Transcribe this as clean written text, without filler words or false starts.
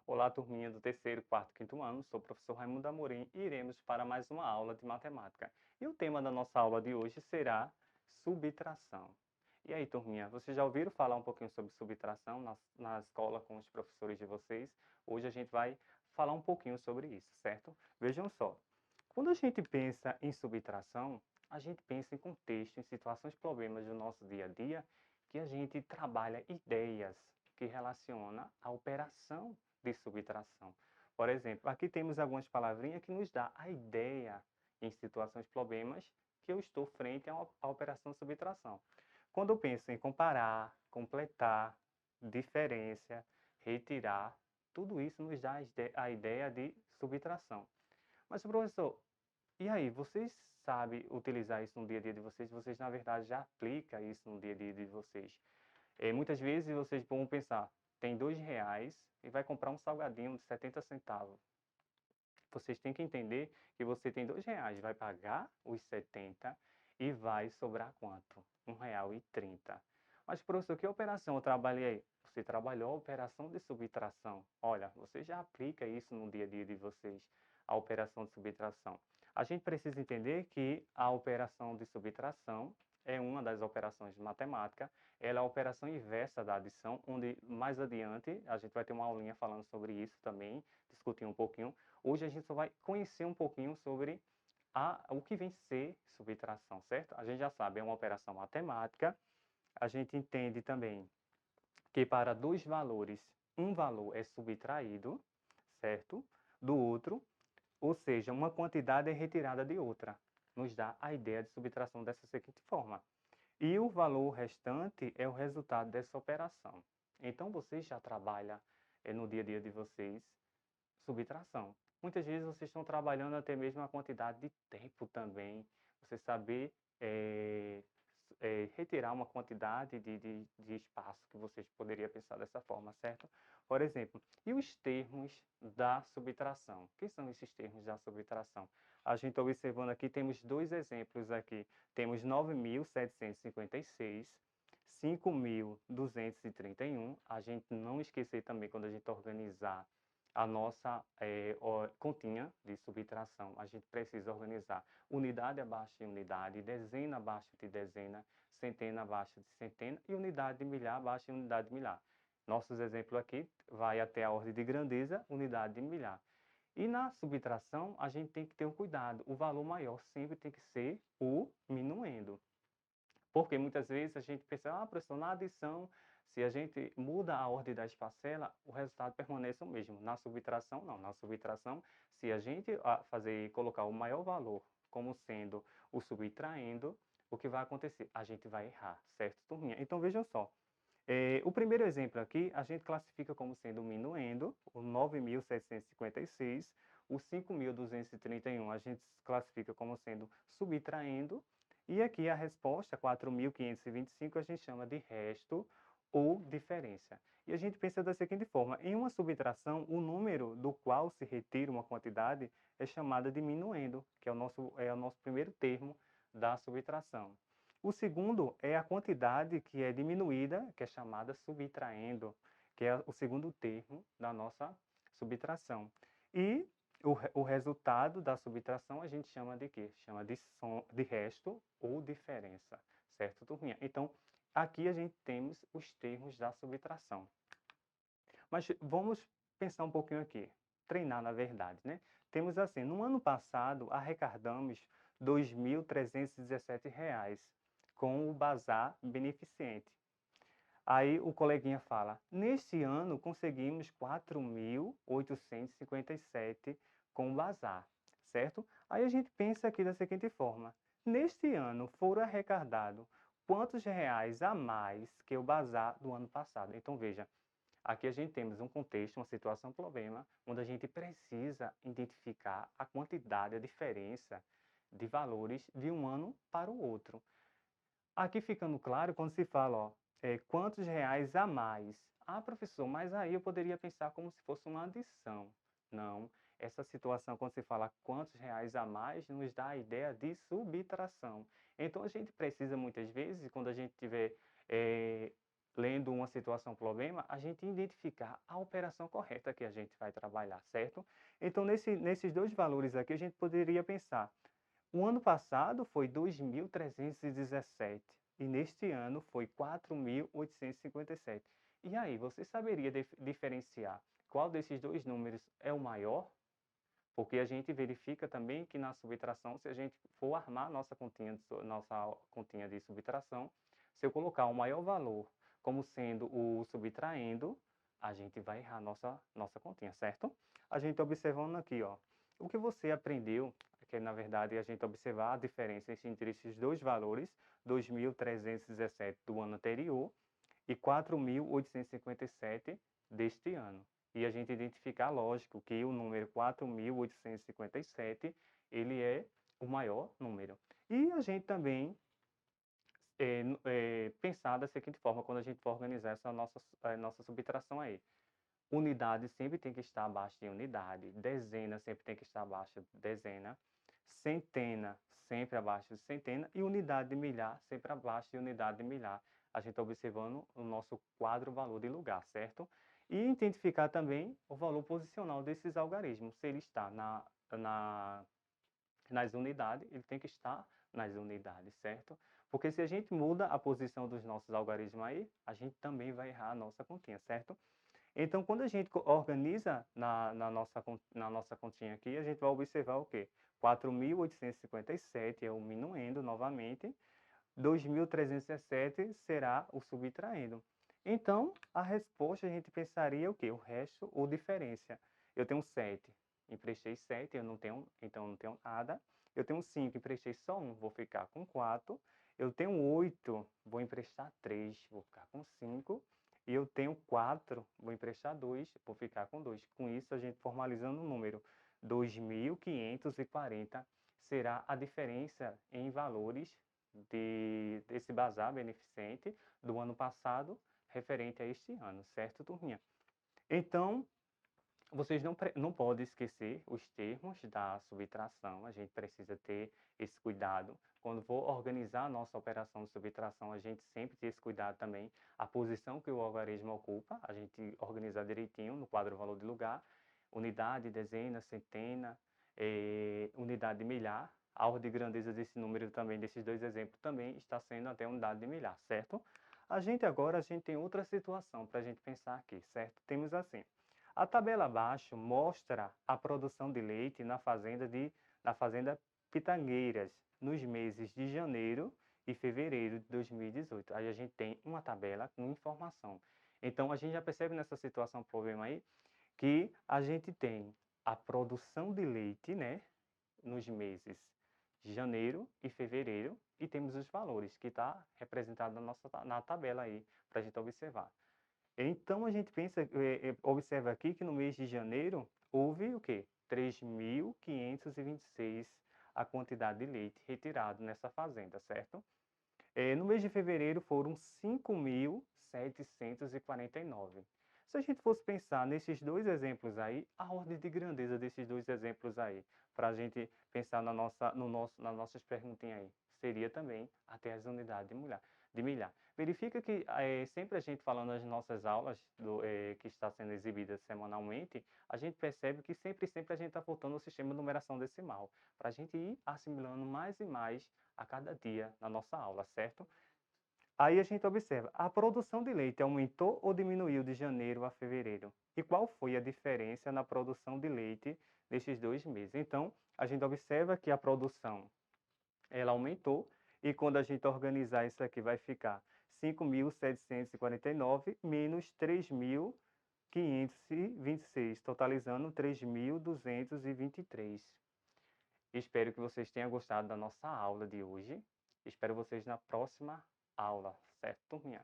Olá, turminha do terceiro, quarto, quinto ano. Sou o professor Raimundo Amorim e iremos para mais uma aula de matemática. E o tema da nossa aula de hoje será subtração. E aí, turminha, vocês já ouviram falar um pouquinho sobre subtração na escola com os professores de vocês? Hoje a gente vai falar um pouquinho sobre isso, certo? Vejam só, quando a gente pensa em subtração, a gente pensa em contexto, em situações, problemas do nosso dia a dia, que a gente trabalha ideias que relaciona a operação de subtração. Por exemplo, aqui temos algumas palavrinhas que nos dá a ideia em situações, problemas, que eu estou frente à operação de subtração. Quando eu penso em comparar, completar, diferença, retirar, tudo isso nos dá a ideia de subtração. Mas, professor, e aí, vocês sabem utilizar isso no dia a dia de vocês? Vocês, na verdade, já aplicam isso no dia a dia de vocês? Muitas vezes vocês vão pensar, tem R$ 2 e vai comprar um salgadinho de 70 centavos. Vocês têm que entender que você tem R$ 2, vai pagar os 70 e vai sobrar quanto? R$ 1,30. Mas, professor, que operação eu trabalhei aí? Você trabalhou a operação de subtração. Olha, você já aplica isso no dia a dia de vocês, a operação de subtração. A gente precisa entender que a operação de subtração é uma das operações de matemática. Ela é a operação inversa da adição, onde mais adiante a gente vai ter uma aulinha falando sobre isso também, discutir um pouquinho. Hoje a gente só vai conhecer um pouquinho sobre o que vem ser subtração, certo? A gente já sabe, é uma operação matemática. A gente entende também que para dois valores, um valor é subtraído, certo? Do outro, ou seja, uma quantidade é retirada de outra. Nos dá a ideia de subtração dessa seguinte forma. E o valor restante é o resultado dessa operação. Então, vocês já trabalham no dia a dia de vocês subtração. Muitas vezes vocês estão trabalhando até mesmo a quantidade de tempo também. Você saber eh, retirar uma quantidade de espaço que vocês poderiam pensar dessa forma, certo? Por exemplo, e os termos da subtração? O que são esses termos da subtração? A gente está observando aqui, temos dois exemplos aqui. Temos 9.756, 5.231. A gente não esquecer também, quando a gente organizar a nossa continha de subtração, a gente precisa organizar unidade abaixo de unidade, dezena abaixo de dezena, centena abaixo de centena e unidade de milhar abaixo de unidade de milhar. Nossos exemplos aqui vai até a ordem de grandeza, unidade de milhar. E na subtração, a gente tem que ter um cuidado. O valor maior sempre tem que ser o minuendo. Porque muitas vezes a gente pensa, professor, na adição, se a gente muda a ordem das parcelas, o resultado permanece o mesmo. Na subtração, não. Na subtração, se a gente colocar o maior valor como sendo o subtraindo, o que vai acontecer? A gente vai errar, certo, turminha? Então, vejam só. O primeiro exemplo aqui, a gente classifica como sendo o minuendo, o 9.756, o 5.231 a gente classifica como sendo subtraindo, e aqui a resposta, 4.525, a gente chama de resto ou diferença. E a gente pensa da seguinte forma, em uma subtração, o número do qual se retira uma quantidade é chamada de minuendo, que é o nosso primeiro termo da subtração. O segundo é a quantidade que é diminuída, que é chamada subtraendo, que é o segundo termo da nossa subtração. E o resultado da subtração a gente chama de quê? Chama de resto ou diferença, certo, turminha? Então, aqui a gente temos os termos da subtração. Mas vamos pensar um pouquinho aqui, treinar na verdade, né? Temos assim, no ano passado arrecadamos R$ 2.317 com o bazar beneficente. Aí o coleguinha fala, neste ano conseguimos 4.857 com o bazar, certo? Aí a gente pensa aqui da seguinte forma, neste ano foram arrecadados quantos reais a mais que o bazar do ano passado? Então veja, aqui a gente temos um contexto, uma situação, um problema, onde a gente precisa identificar a quantidade, a diferença de valores de um ano para o outro. Aqui ficando claro quando se fala, ó, quantos reais a mais? Professor, mas aí eu poderia pensar como se fosse uma adição. Não, essa situação quando se fala quantos reais a mais, nos dá a ideia de subtração. Então a gente precisa muitas vezes, quando a gente tiver lendo uma situação problema, a gente identificar a operação correta que a gente vai trabalhar, certo? Então nesses 2 valores aqui a gente poderia pensar, o ano passado foi 2.317 e neste ano foi 4.857. E aí, você saberia diferenciar qual desses 2 números é o maior? Porque a gente verifica também que na subtração, se a gente for armar nossa continha de subtração, se eu colocar o maior valor como sendo o subtraindo, a gente vai errar nossa continha, certo? A gente observando aqui, ó, o que você aprendeu, que na verdade a gente observar a diferença entre esses 2 valores, 2.317 do ano anterior e 4.857 deste ano. E a gente identificar, lógico, que o número 4.857 ele é o maior número. E a gente também pensar da seguinte forma, quando a gente for organizar essa nossa subtração aí. Unidade sempre tem que estar abaixo de unidade, dezena sempre tem que estar abaixo de dezena, centena sempre abaixo de centena e unidade de milhar sempre abaixo de unidade de milhar. A gente está observando o nosso quadro valor de lugar, certo? E identificar também o valor posicional desses algarismos. Se ele está nas unidades, ele tem que estar nas unidades, certo? Porque se a gente muda a posição dos nossos algarismos aí, a gente também vai errar a nossa continha, certo? Então, quando a gente organiza na nossa continha aqui, a gente vai observar o quê? 4.857 é o minuendo novamente, 2.317 será o subtraindo. Então, a resposta a gente pensaria o quê? O resto ou diferença. Eu tenho 7, emprestei 7, então não tenho nada. Eu tenho 5, emprestei só 1, vou ficar com 4. Eu tenho 8, vou emprestar 3, vou ficar com 5. E eu tenho 4, vou emprestar 2, vou ficar com 2. Com isso, a gente formalizando o número 2.540 será a diferença em valores desse bazar beneficente do ano passado referente a este ano, certo, turminha? Então, vocês não podem esquecer os termos da subtração, a gente precisa ter esse cuidado. Quando for organizar a nossa operação de subtração, a gente sempre tem esse cuidado também, a posição que o algarismo ocupa, a gente organizar direitinho no quadro valor de lugar, unidade, dezena, centena, unidade de milhar, a ordem de grandeza desse número também, desses 2 exemplos, também está sendo até unidade de milhar, certo? A gente tem outra situação para a gente pensar aqui, certo? Temos assim, a tabela abaixo mostra a produção de leite na fazenda Pitangueiras, nos meses de janeiro e fevereiro de 2018. Aí a gente tem uma tabela com informação. Então, a gente já percebe nessa situação, problema aí, que a gente tem a produção de leite, né, nos meses de janeiro e fevereiro, e temos os valores, que está representado na tabela aí, para a gente observar. Então, a gente observa aqui que no mês de janeiro houve o quê? 3.526 a quantidade de leite retirado nessa fazenda, certo? No mês de fevereiro foram 5.749. Se a gente fosse pensar nesses 2 exemplos aí, a ordem de grandeza desses 2 exemplos aí, para a gente pensar nas nossas perguntinhas aí, seria também até as unidades de milhar. Verifica que sempre a gente falando nas nossas aulas que está sendo exibidas semanalmente, a gente percebe que sempre a gente está voltando ao sistema de numeração decimal, para a gente ir assimilando mais e mais a cada dia na nossa aula, certo? Aí a gente observa, a produção de leite aumentou ou diminuiu de janeiro a fevereiro? E qual foi a diferença na produção de leite nesses 2 meses? Então, a gente observa que a produção ela aumentou e quando a gente organizar isso aqui vai ficar 5.749 menos 3.526, totalizando 3.223. Espero que vocês tenham gostado da nossa aula de hoje. Espero vocês na próxima aula, certo, turminha?